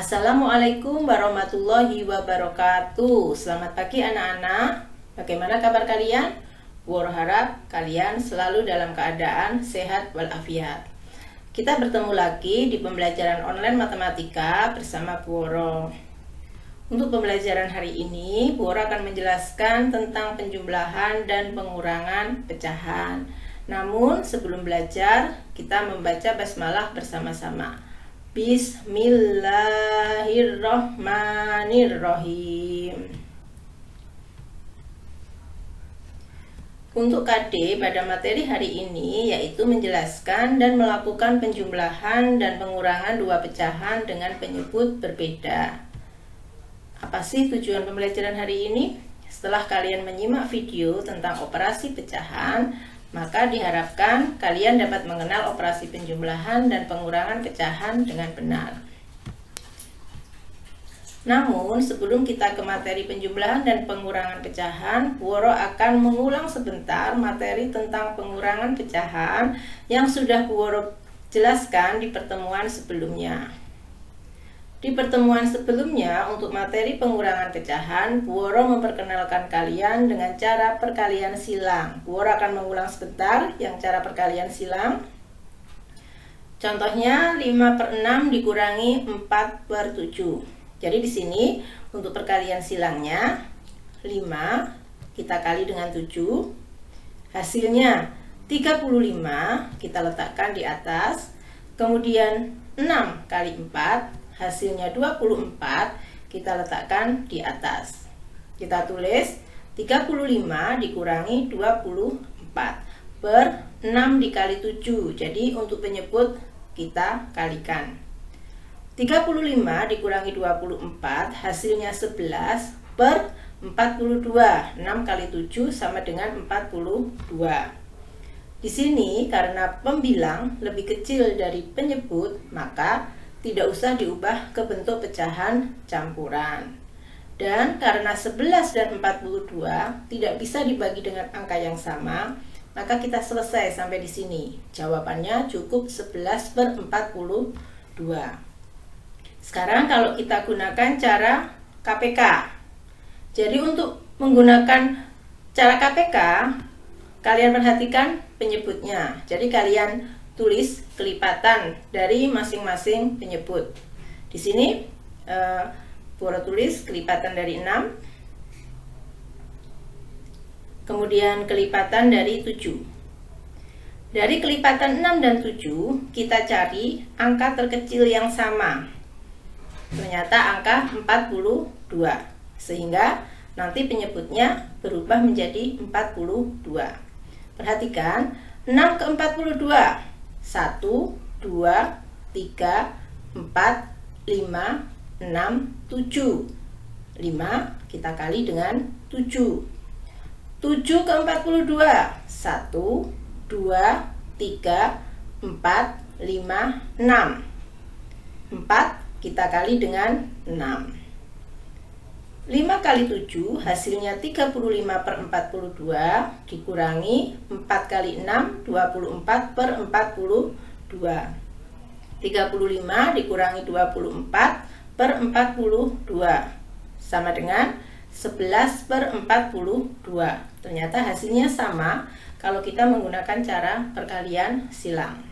Assalamualaikum warahmatullahi wabarakatuh. Selamat pagi anak-anak. Bagaimana kabar kalian? Bu harap kalian selalu dalam keadaan sehat walafiat. Kita bertemu lagi di pembelajaran online matematika bersama Bu Woro. Untuk pembelajaran hari ini, Bu Woro akan menjelaskan tentang penjumlahan dan pengurangan pecahan. Namun sebelum belajar, kita membaca basmalah bersama-sama. Bismillahirrohmanirrohim. Untuk KD pada materi hari ini yaitu menjelaskan dan melakukan penjumlahan dan pengurangan dua pecahan dengan penyebut berbeda. Apa sih tujuan pembelajaran hari ini? Setelah kalian menyimak video tentang operasi pecahan, maka diharapkan kalian dapat mengenal operasi penjumlahan dan pengurangan pecahan dengan benar. Namun, sebelum kita ke materi penjumlahan dan pengurangan pecahan, Bu Woro akan mengulang sebentar materi tentang pengurangan pecahan yang sudah Bu Woro jelaskan di pertemuan sebelumnya. Di pertemuan sebelumnya, untuk materi pengurangan pecahan, Bu Woro memperkenalkan kalian dengan cara perkalian silang. Bu Woro akan mengulang sebentar yang cara perkalian silang. Contohnya 5/6 dikurangi 4/7. Jadi di sini untuk perkalian silangnya 5 kita kali dengan 7. Hasilnya 35 kita letakkan di atas. Kemudian 6 kali 4 hasilnya 24 kita letakkan di atas. Kita tulis 35 dikurangi 24 per 6 dikali 7. Jadi untuk penyebut kita kalikan. 35 dikurangi 24 hasilnya 11 per 42. 6 kali 7 sama dengan 42. Di sini karena pembilang lebih kecil dari penyebut, maka tidak usah diubah ke bentuk pecahan campuran. Dan karena 11 dan 42 tidak bisa dibagi dengan angka yang sama, maka kita selesai sampai di sini. Jawabannya cukup 11/42. Sekarang kalau kita gunakan cara KPK. Jadi untuk menggunakan cara KPK, kalian perhatikan penyebutnya. Jadi kalian tulis kelipatan dari masing-masing penyebut. Di sini Bu Woro tulis kelipatan dari 6, kemudian kelipatan dari 7. Dari kelipatan 6 dan 7 kita cari angka terkecil yang sama. Ternyata angka 42, sehingga nanti penyebutnya berubah menjadi 42. Perhatikan 6 ke 42, 1, 2, 3, 4, 5, 6, 7. 5 kita kali dengan 7. 7 ke 42, 1, 2, 3, 4, 5, 6. 4 kita kali dengan 6. 5 kali 7 hasilnya 35/42 dikurangi 4 kali 6 24/42. 35 dikurangi 24/42 sama dengan 11/42. Ternyata hasilnya sama kalau kita menggunakan cara perkalian silang.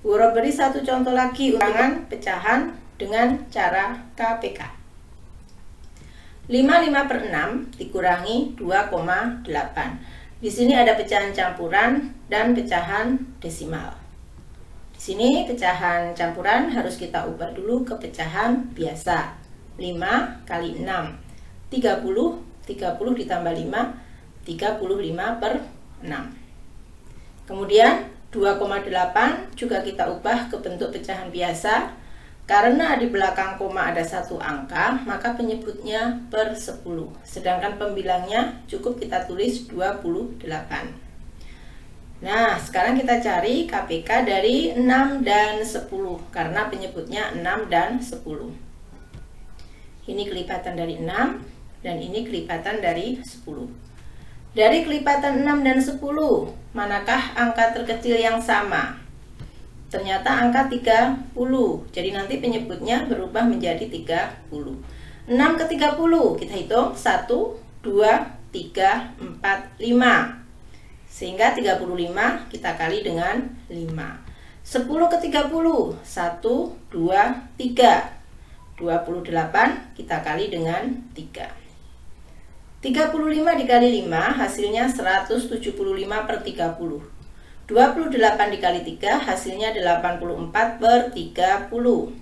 Bu Woro beri satu contoh lagi ulangan pecahan dengan cara KPK. 5/6 dikurangi 2,8. Di sini ada pecahan campuran dan pecahan desimal. Di sini pecahan campuran harus kita ubah dulu ke pecahan biasa. 5 kali 6, 30. 30 ditambah 5, 35/6. Kemudian 2,8 juga kita ubah ke bentuk pecahan biasa. Karena di belakang koma ada satu angka, maka penyebutnya per 10. Sedangkan pembilangnya cukup kita tulis 28. Nah, sekarang kita cari KPK dari 6 dan 10. Karena penyebutnya 6 dan 10. Ini kelipatan dari 6 dan ini kelipatan dari 10. Dari kelipatan 6 dan 10, manakah angka terkecil yang sama? ternyata angka 30. Jadi nanti penyebutnya berubah menjadi 30. 6 ke 30 kita hitung 1, 2, 3, 4, 5. Sehingga 35 kita kali dengan 5. 10 ke 30 1, 2, 3. 28 kita kali dengan 3. 35 dikali 5 hasilnya 175 per 30. 28 dikali 3 hasilnya 84 per 30.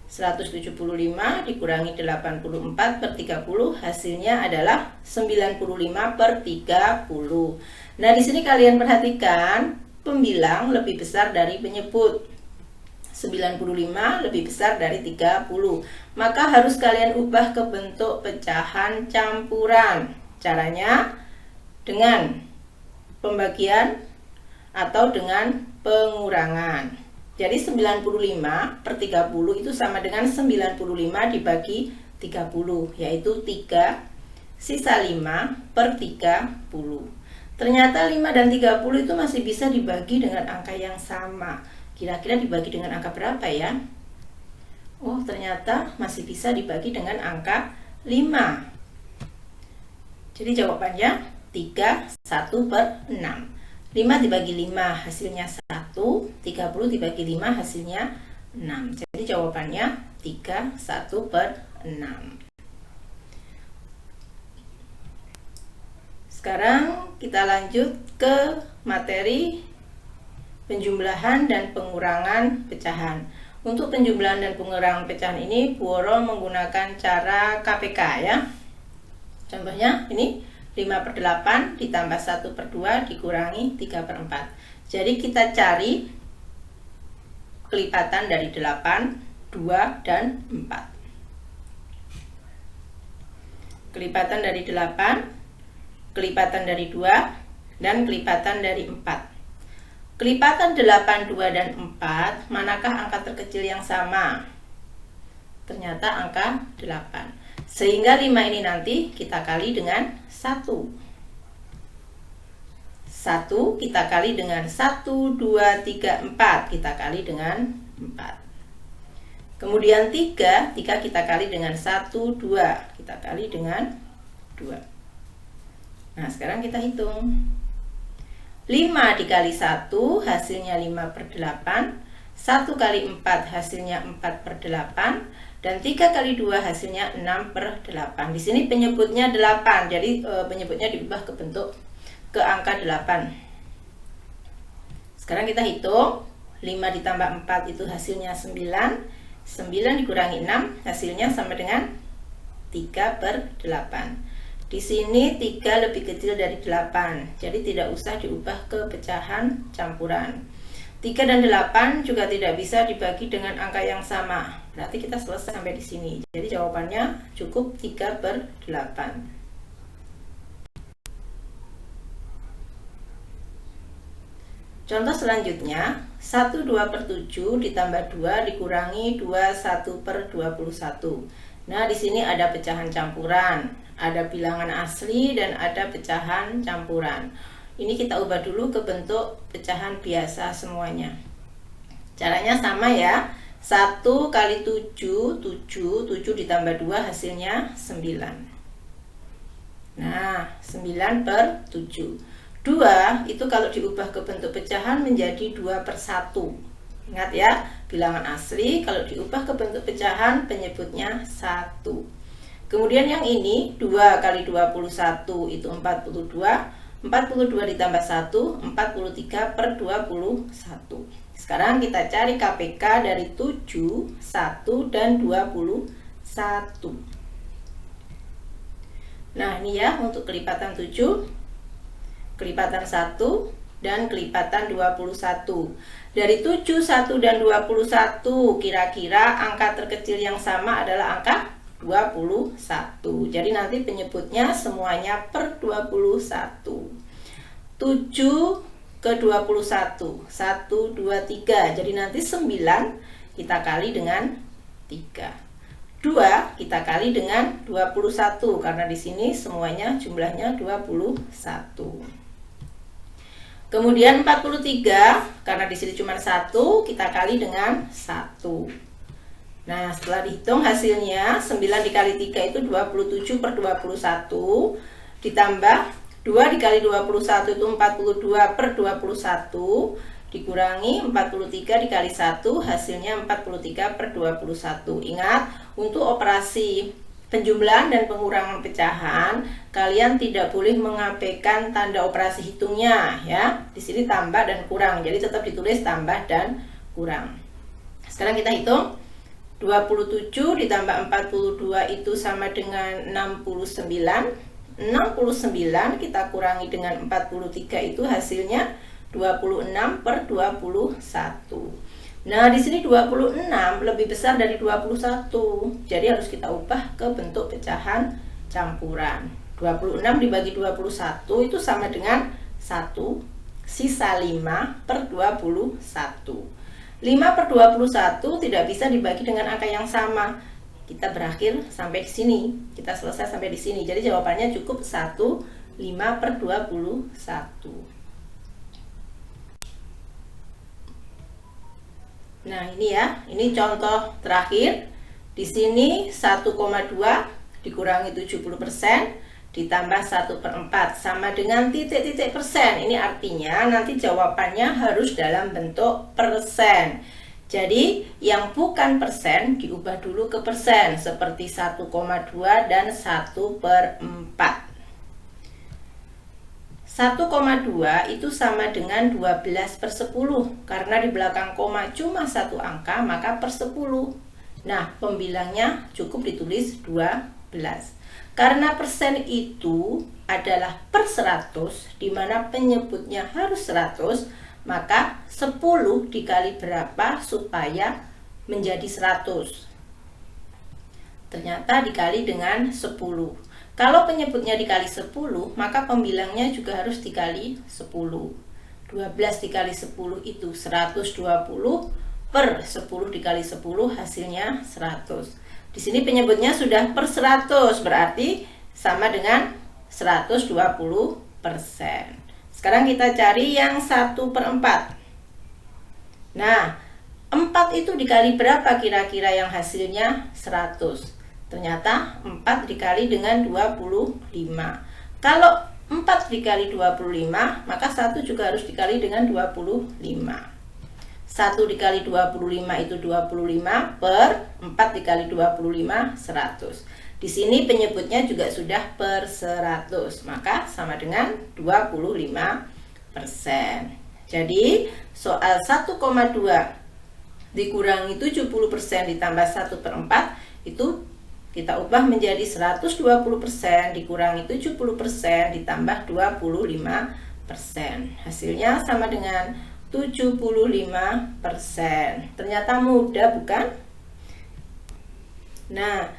175 dikurangi 84 per 30 hasilnya adalah 95 per 30. Nah, di sini kalian perhatikan pembilang lebih besar dari penyebut. 95 lebih besar dari 30. Maka harus kalian ubah ke bentuk pecahan campuran. Caranya dengan pembagian atau dengan pengurangan. Jadi 95 per 30 itu sama dengan 95 dibagi 30, yaitu 3, sisa 5 per 30. Ternyata 5 dan 30 itu masih bisa dibagi dengan angka yang sama. Kira-kira dibagi dengan angka berapa ya? Oh, ternyata masih bisa dibagi dengan angka 5. Jadi jawabannya 3, 1 per 6. 5 dibagi 5 hasilnya 1, 30 dibagi 5 hasilnya 6. Jadi jawabannya 3, 1 per 6. Sekarang kita lanjut ke materi penjumlahan dan pengurangan pecahan. Untuk penjumlahan dan pengurangan pecahan ini Bu Woro menggunakan cara KPK ya. Contohnya ini 5 per 8 ditambah 1 per 2 dikurangi 3 per 4. Jadi kita cari kelipatan dari 8, 2, dan 4. Kelipatan dari 8, kelipatan dari 2, dan kelipatan dari 4. Kelipatan 8, 2, dan 4, manakah angka terkecil yang sama? Ternyata angka 8. Sehingga 5 ini nanti kita kali dengan 1. 1 kita kali dengan 1, 2, 3, 4. Kita kali dengan 4. Kemudian 3 kita kali dengan 1, 2. Kita kali dengan 2. Nah, sekarang kita hitung. 5 dikali 1 hasilnya 5 per 8. 1 kali 4 hasilnya 4 per 8. Dan 3 kali 2 hasilnya 6 per 8. Di sini penyebutnya 8. Jadi penyebutnya diubah ke bentuk ke angka 8. Sekarang kita hitung. 5 ditambah 4 itu hasilnya 9. 9 dikurangi 6 hasilnya sama dengan 3 per 8. Di sini 3 lebih kecil dari 8. Jadi tidak usah diubah ke pecahan campuran. 3 dan 8 juga tidak bisa dibagi dengan angka yang sama. Berarti kita selesai sampai di sini. Jadi jawabannya cukup 3 per 8. Contoh selanjutnya, 1, 2 per 7 ditambah 2 dikurangi 2, 1 per 21. Nah, di sini ada pecahan campuran, ada bilangan asli, dan ada pecahan campuran. Ini kita ubah dulu ke bentuk pecahan biasa semuanya. Caranya sama ya. 1 kali 7, 7 ditambah 2 hasilnya 9. Nah, 9 per 7. 2 itu kalau diubah ke bentuk pecahan menjadi 2 per 1. Ingat ya, bilangan asli kalau diubah ke bentuk pecahan penyebutnya 1. Kemudian yang ini 2 kali 21 itu 42. 42 ditambah 1, 43 per 21. Sekarang kita cari KPK dari 7, 1, dan 21. Nah, ini ya untuk kelipatan 7, kelipatan 1, dan kelipatan 21. Dari 7, 1, dan 21, kira-kira angka terkecil yang sama adalah angka 21. Jadi nanti penyebutnya semuanya per 21. 7 ke 21. 1, 2, 3. Jadi nanti 9 kita kali dengan 3. 2 kita kali dengan 21 karena di sini semuanya jumlahnya 21. Kemudian 43, karena di sini cuma 1, kita kali dengan 1. Nah, setelah dihitung hasilnya 9 dikali 3 itu 27 per 21, ditambah 2 dikali 21 itu 42 per 21, dikurangi 43 dikali 1, hasilnya 43 per 21. Ingat, untuk operasi penjumlahan dan pengurangan pecahan, kalian tidak boleh mengabaikan tanda operasi hitungnya ya. Di sini tambah dan kurang, jadi tetap ditulis tambah dan kurang. Sekarang kita hitung. 27 ditambah 42 itu sama dengan 69. 69 kita kurangi dengan 43 itu hasilnya 26 per 21. Nah, di sini 26 lebih besar dari 21. Jadi harus kita ubah ke bentuk pecahan campuran. 26 dibagi 21 itu sama dengan 1, sisa 5 per 21. 5 per 21 tidak bisa dibagi dengan angka yang sama. Kita berakhir sampai di sini. Kita selesai sampai di sini. Jadi jawabannya cukup 1, 5 per 21. Nah, ini ya, ini contoh terakhir. Di sini 1,2 dikurangi 70% ditambah 1/4 sama dengan titik-titik persen. Ini artinya nanti jawabannya harus dalam bentuk persen. Jadi yang bukan persen diubah dulu ke persen, seperti 1,2 dan 1/4. 1,2 itu sama dengan 12 per 10. Karena di belakang koma cuma satu angka, maka per 10. Nah, pembilangnya cukup ditulis 12. Karena persen itu adalah per 100, di mana penyebutnya harus 100, maka 10 dikali berapa supaya menjadi 100? Ternyata dikali dengan 10. Kalau penyebutnya dikali 10, maka pembilangnya juga harus dikali 10. 12 dikali 10 itu 120, per 10 dikali 10 hasilnya 100. Di sini penyebutnya sudah per 100, berarti sama dengan 120%. Sekarang kita cari yang 1/4. Nah, 4 itu dikali berapa kira-kira yang hasilnya 100? Ternyata 4 dikali dengan 25. Kalau 4 dikali 25, maka 1 juga harus dikali dengan 25. 1 dikali 25 itu 25 per 4 dikali 25, 100. Di sini penyebutnya juga sudah per 100, maka sama dengan 25%. Jadi soal 1,2 dikurangi 70% ditambah 1/4 itu kita ubah menjadi 120% dikurangi 70% ditambah 25%. Hasilnya sama dengan 75%. Ternyata mudah, bukan? Nah,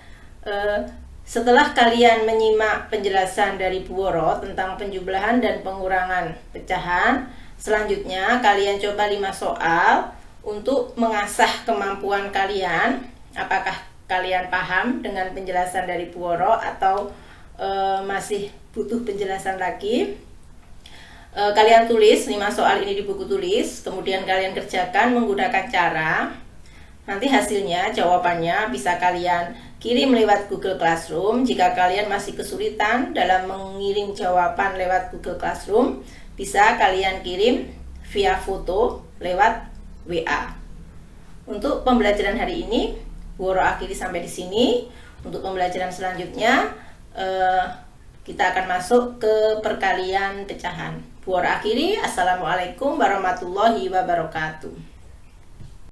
setelah kalian menyimak penjelasan dari Bu Woro tentang penjumlahan dan pengurangan pecahan, selanjutnya kalian coba 5 soal untuk mengasah kemampuan kalian. Apakah kalian paham dengan penjelasan dari Bu Woro atau masih butuh penjelasan lagi? Kalian tulis 5 soal ini di buku tulis, kemudian kalian kerjakan menggunakan cara. Nanti hasilnya, jawabannya bisa kalian kirim lewat Google Classroom. Jika kalian masih kesulitan dalam mengirim jawaban lewat Google Classroom, bisa kalian kirim via foto lewat WA. Untuk pembelajaran hari ini, Bu Woro akhiri sampai di sini. Untuk pembelajaran selanjutnya, kita akan masuk ke perkalian pecahan. Bu Woro akhiri. Assalamualaikum warahmatullahi wabarakatuh.